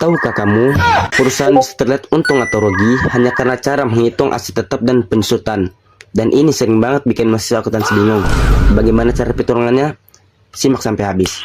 Tahukah kamu, perusahaan bisa terlihat untung atau rugi hanya karena cara menghitung aset tetap dan penyusutan. Dan ini sering banget bikin mahasiswa akuntansi bingung. Bagaimana cara perhitungannya? Simak sampai habis.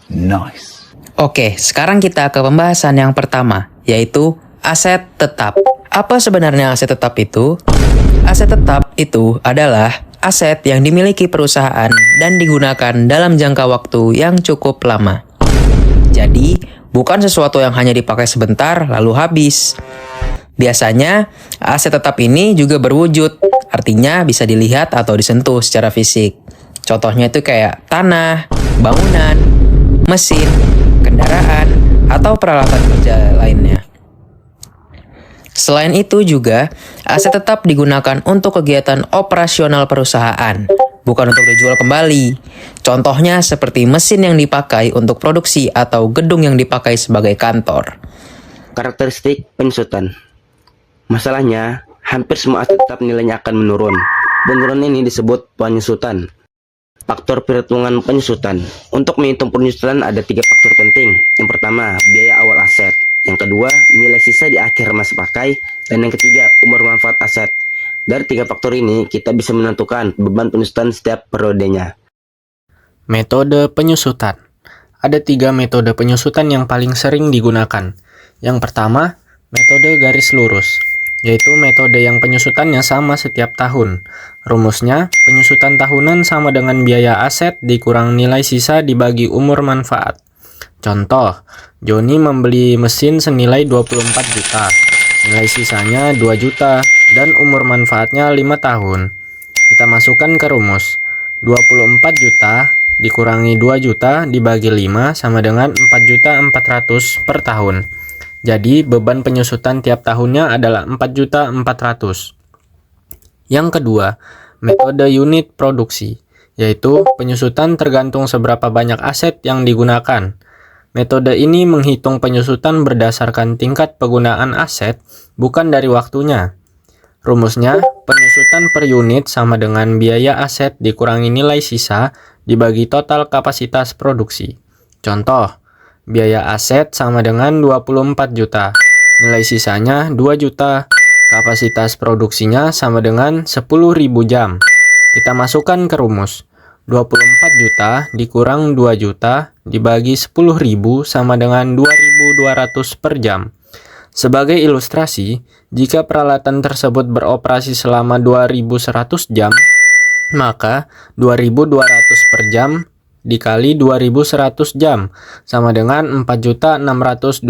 Nice. Oke, sekarang kita ke pembahasan yang pertama, yaitu aset tetap. Apa sebenarnya aset tetap itu? Aset tetap itu adalah aset yang dimiliki perusahaan dan digunakan dalam jangka waktu yang cukup lama. Jadi, bukan sesuatu yang hanya dipakai sebentar lalu habis. Biasanya, aset tetap ini juga berwujud, artinya bisa dilihat atau disentuh secara fisik. Contohnya itu kayak tanah, bangunan, mesin, kendaraan, atau peralatan kerja lainnya. Selain itu juga, aset tetap digunakan untuk kegiatan operasional perusahaan, bukan untuk dijual kembali. Contohnya seperti mesin yang dipakai untuk produksi atau gedung yang dipakai sebagai kantor. Karakteristik penyusutan. Masalahnya, hampir semua aset tetap nilainya akan menurun. Penurunan ini disebut penyusutan. Faktor perhitungan penyusutan. Untuk menghitung penyusutan ada 3 faktor penting. Yang pertama, biaya awal aset. Yang kedua, nilai sisa di akhir masa pakai. Dan yang ketiga, umur manfaat aset. Dari 3 faktor ini, kita bisa menentukan beban penyusutan setiap periodenya. Metode penyusutan. Ada 3 metode penyusutan yang paling sering digunakan. Yang pertama, metode garis lurus, yaitu metode yang penyusutannya sama setiap tahun. Rumusnya, penyusutan tahunan sama dengan biaya aset dikurang nilai sisa dibagi umur manfaat. Contoh, Joni membeli mesin senilai 24 juta, nilai sisanya 2 juta, dan umur manfaatnya 5 tahun. Kita masukkan ke rumus, 24 juta dikurangi 2 juta dibagi 5 sama dengan 4.400.000 per tahun. Jadi, beban penyusutan tiap tahunnya adalah 4.400.000. Yang kedua, metode unit produksi, yaitu penyusutan tergantung seberapa banyak aset yang digunakan. Metode ini menghitung penyusutan berdasarkan tingkat penggunaan aset, bukan dari waktunya. Rumusnya, penyusutan per unit sama dengan biaya aset dikurangi nilai sisa dibagi total kapasitas produksi. Contoh, biaya aset sama dengan 24 juta, nilai sisanya 2 juta, kapasitas produksinya sama dengan 10.000 jam. Kita masukkan ke rumus, 24 juta dikurang 2 juta dibagi 10.000 sama dengan 2.200 per jam. Sebagai ilustrasi, jika peralatan tersebut beroperasi selama 2.100 jam, maka 2.200 per jam dikali 2.100 jam sama dengan 4.620.000.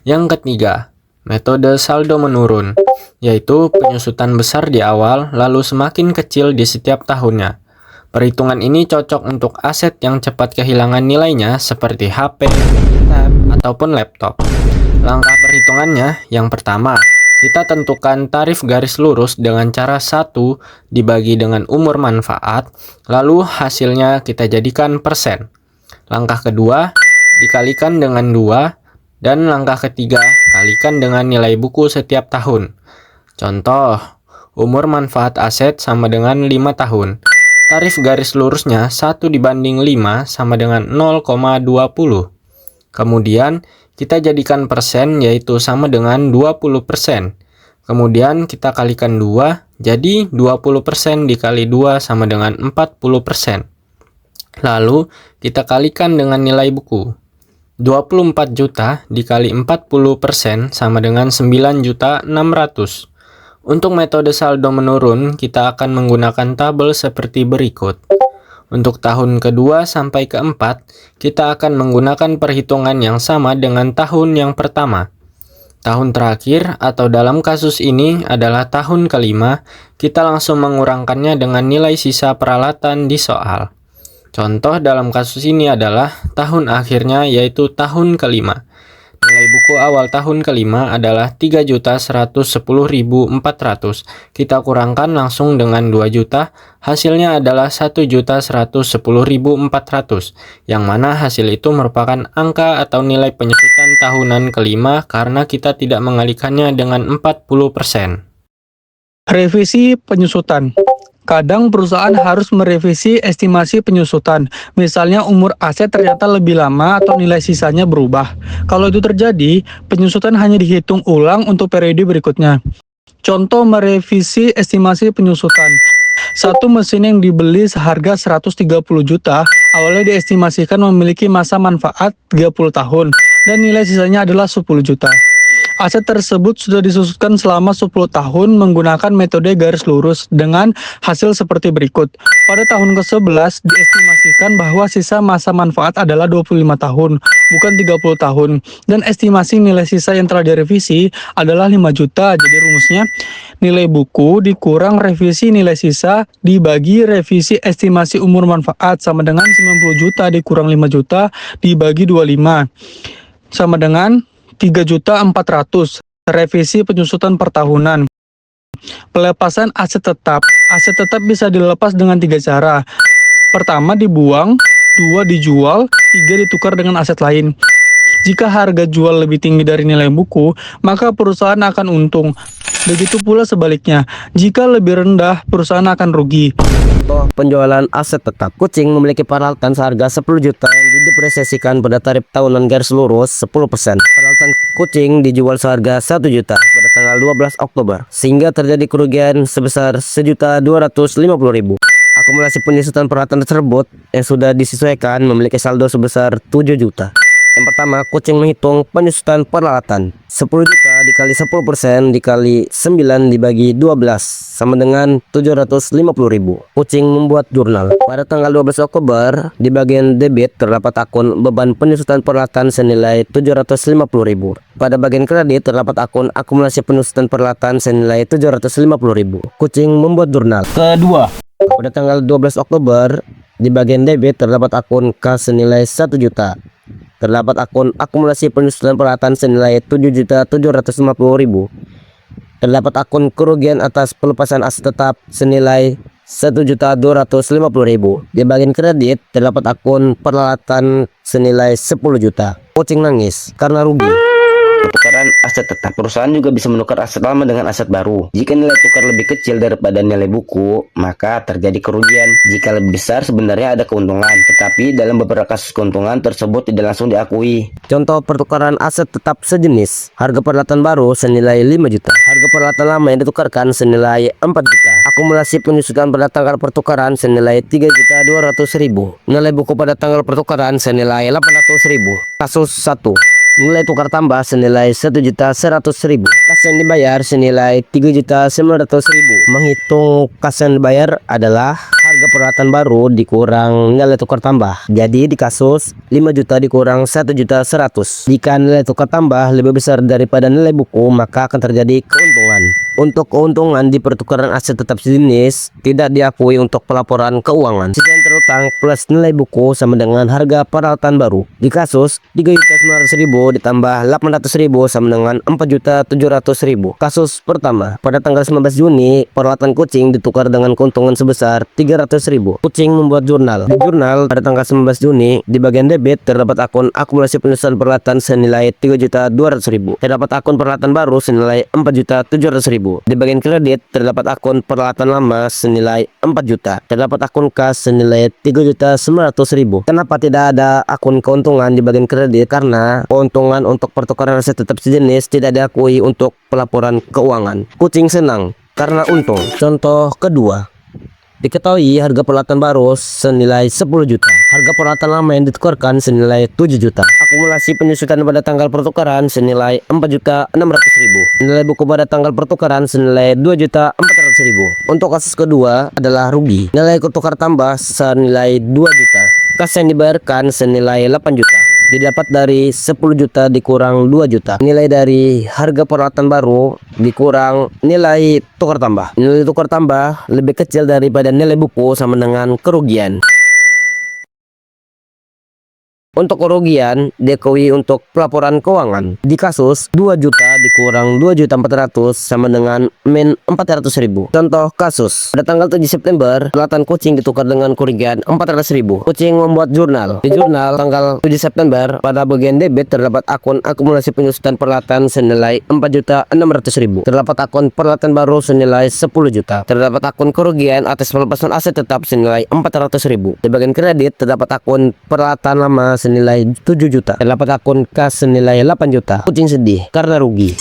Yang ketiga, metode saldo menurun, yaitu penyusutan besar di awal lalu semakin kecil di setiap tahunnya. Perhitungan ini cocok untuk aset yang cepat kehilangan nilainya seperti HP, tab, ataupun laptop. Langkah perhitungannya, yang pertama, kita tentukan tarif garis lurus dengan cara 1 dibagi dengan umur manfaat, lalu hasilnya kita jadikan persen. Langkah kedua, dikalikan dengan 2, dan langkah ketiga, kalikan dengan nilai buku setiap tahun. Contoh, umur manfaat aset sama dengan 5 tahun. Tarif garis lurusnya 1 dibanding 5 sama dengan 0,20. Kemudian, kita jadikan persen yaitu sama dengan 20%. Kemudian kita kalikan 2, jadi 20% dikali 2 sama dengan 40%. Lalu kita kalikan dengan nilai buku. 24 juta dikali 40% sama dengan 9.600.000. Untuk metode saldo menurun, kita akan menggunakan tabel seperti berikut. Untuk tahun kedua sampai keempat, kita akan menggunakan perhitungan yang sama dengan tahun yang pertama. Tahun terakhir atau dalam kasus ini adalah tahun kelima, kita langsung mengurangkannya dengan nilai sisa peralatan di soal. Contoh dalam kasus ini adalah tahun akhirnya yaitu tahun kelima. Nilai buku awal tahun kelima adalah 3.110.400. Kita kurangkan langsung dengan 2 juta, hasilnya adalah 1.110.400, yang mana hasil itu merupakan angka atau nilai penyusutan tahunan kelima karena kita tidak mengalihkannya dengan 40%. Revisi penyusutan. Kadang perusahaan harus merevisi estimasi penyusutan. Misalnya umur aset ternyata lebih lama atau nilai sisanya berubah. Kalau itu terjadi, penyusutan hanya dihitung ulang untuk periode berikutnya. Contoh merevisi estimasi penyusutan. Satu mesin yang dibeli seharga 130 juta, awalnya diestimasikan memiliki masa manfaat 30 tahun, dan nilai sisanya adalah 10 juta. Aset tersebut sudah disusutkan selama 10 tahun menggunakan metode garis lurus dengan hasil seperti berikut. Pada tahun ke-11 diestimasikan bahwa sisa masa manfaat adalah 25 tahun, bukan 30 tahun. Dan estimasi nilai sisa yang telah direvisi adalah 5 juta. Jadi rumusnya nilai buku dikurang revisi nilai sisa dibagi revisi estimasi umur manfaat sama dengan 90 juta dikurang 5 juta dibagi 25 sama dengan 3.400.000. Revisi penyusutan per tahunan. Pelepasan aset tetap. Aset tetap bisa dilepas dengan 3 cara. Pertama dibuang, 2 dijual, 3 ditukar dengan aset lain. Jika harga jual lebih tinggi dari nilai buku, maka perusahaan akan untung. Begitu pula sebaliknya, jika lebih rendah, perusahaan akan rugi. Contoh penjualan aset tetap. Kucing memiliki peralatan seharga 10 juta yang didepresiasikan pada tarif tahunan garis lurus 10%. Peralatan kucing dijual seharga 1 juta pada tanggal 12 Oktober, sehingga terjadi kerugian sebesar 1.250.000. Akumulasi penyusutan peralatan tersebut yang sudah disesuaikan memiliki saldo sebesar 7 juta. Yang pertama, kucing menghitung penyusutan peralatan. 10 juta dikali 10% dikali 9 dibagi 12 sama dengan 750.000. Kucing membuat jurnal. Pada tanggal 12 Oktober, di bagian debit terdapat akun beban penyusutan peralatan senilai 750.000. Pada bagian kredit terdapat akun akumulasi penyusutan peralatan senilai 750.000. Kucing membuat jurnal. Kedua, pada tanggal 12 Oktober, di bagian debit terdapat akun kas senilai 1 juta. Terdapat akun akumulasi penyusutan peralatan senilai 7.750.000. Terdapat akun kerugian atas pelepasan aset tetap senilai 1.250.000. Di bagian kredit terdapat akun peralatan senilai 10 juta. Kucing nangis karena rugi. Pertukaran aset tetap. Perusahaan juga bisa menukar aset lama dengan aset baru. Jika nilai tukar lebih kecil daripada nilai buku, maka terjadi kerugian. Jika lebih besar, sebenarnya ada keuntungan. Tetapi dalam beberapa kasus keuntungan tersebut tidak langsung diakui. Contoh pertukaran aset tetap sejenis. Harga peralatan baru senilai 5 juta. Harga peralatan lama yang ditukarkan senilai 4 juta. Akumulasi penyusutan pada tanggal pertukaran senilai 3.200.000. Nilai buku pada tanggal pertukaran senilai 800.000. Kasus 1. Nilai tukar tambah senilai 1.100.000. Kas yang dibayar senilai 3.900.000. Menghitung kas yang dibayar adalah harga peralatan baru dikurang nilai tukar tambah. Jadi di kasus 5 juta dikurang 1.100.000. Jika nilai tukar tambah lebih besar daripada nilai buku, maka akan terjadi keuntungan. Untuk keuntungan di pertukaran aset tetap sejenis tidak diakui untuk pelaporan keuangan. Sisa yang terutang plus nilai buku sama dengan harga peralatan baru. Di kasus 3.900.000 ditambah 800.000 sama dengan 4.700.000. Kasus pertama, pada tanggal 19 Juni peralatan kucing ditukar dengan keuntungan sebesar 300.000. Kucing membuat jurnal. Di jurnal pada tanggal 19 Juni di bagian debit terdapat akun akumulasi penyusutan peralatan senilai 3.200.000. Terdapat akun peralatan baru senilai 4.700.000. Di bagian kredit terdapat akun peralatan lama senilai 4 juta. Terdapat akun kas senilai 3.900.000. Kenapa tidak ada akun keuntungan di bagian kredit? Karena keuntungan untuk pertukaran aset tetap sejenis tidak diakui untuk pelaporan keuangan. Kucing senang karena untung. Contoh kedua. Diketahui harga peralatan baru senilai 10 juta. Harga peralatan lama yang ditukarkan senilai 7 juta. Akumulasi penyusutan pada tanggal pertukaran senilai 4.600.000. Nilai buku pada tanggal pertukaran senilai 2.400.000. Untuk kasus kedua adalah rugi. Nilai tukar tambah senilai 2 juta. Kas yang dibayarkan senilai 8 juta. Didapat dari 10 juta dikurang 2 juta. Nilai dari harga peralatan baru dikurang nilai tukar tambah. Nilai tukar tambah lebih kecil daripada nilai buku sama dengan kerugian. Untuk kerugian diakui untuk pelaporan keuangan. Di kasus 2 juta dikurang 2.400.000 sama dengan min 400.000. Contoh kasus, pada tanggal 7 September, peralatan kucing ditukar dengan kerugian 400.000. Kucing membuat jurnal. Di jurnal tanggal 7 September, pada bagian debit terdapat akun akumulasi penyusutan peralatan senilai 4.600.000. Terdapat akun peralatan baru senilai 10 juta. Terdapat akun kerugian atas pelepasan aset tetap senilai 400.000. Di bagian kredit terdapat akun peralatan lama senilai 7 juta. Terdapat akun kas senilai 8 juta. Kucing sedih karena rugi.